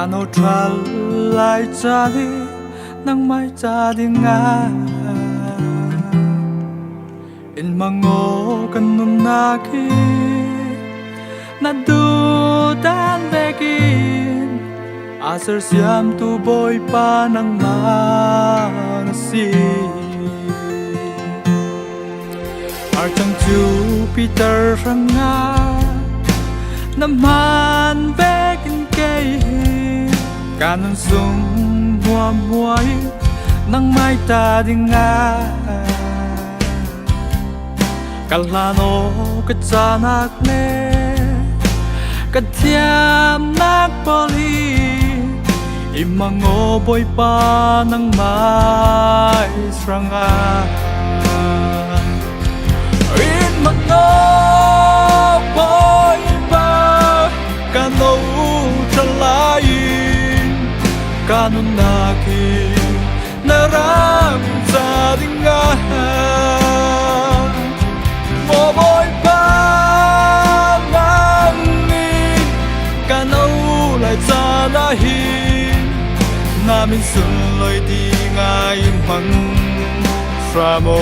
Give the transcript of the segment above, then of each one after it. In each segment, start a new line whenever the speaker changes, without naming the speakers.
Kano tra lại cha đi nang mai cha đi nga in mango kan nun na ki na du dan begin asar siam tu boy pa nang manasi ar chang Jupiter ranga naman begin kay kanon sung mua muay nang mai ta đi nga kalano kacanak ne katiam nak poli imango boy pa nang mai sranga in mango boy pa kano chalain kanon naki naram sa dinga mo boy pa nani kano lại cha na hi namin sun loi di ngai mang fra mo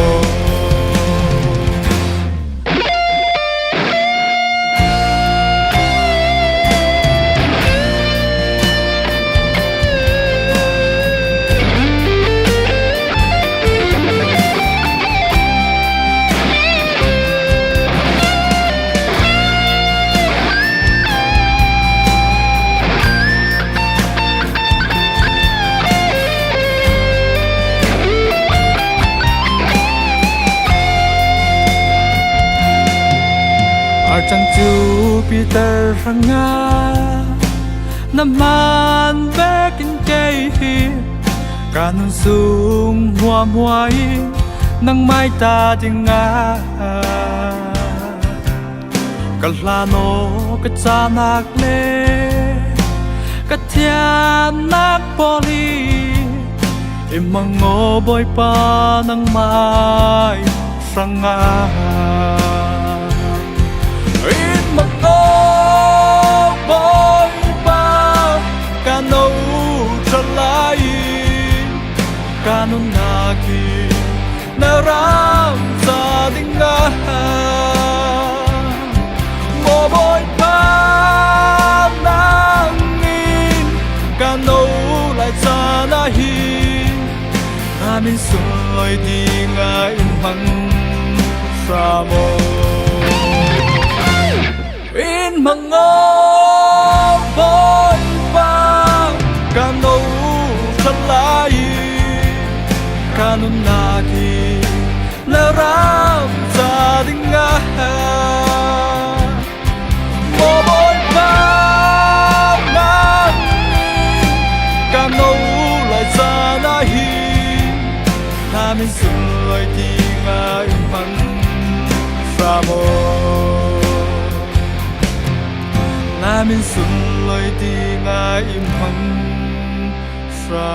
Chẳng Jupiter ranga naman bekin kay kanon sung mua muay nang mai ta đi nga kalano kacanak le katiam nak poli imango boy pa nang mai ranga in mango boy pa kano chalai kanon naki naram sa dinga mo boy pa nangin kano lại sa nahi amin soy di nga in mang sa mo in mango boy pa kano chalai kanon naki naram sa dinga mo boy pa nangin kano lại sa nahi namin soy di nga mang sa mo namin sun loi di nga imang sa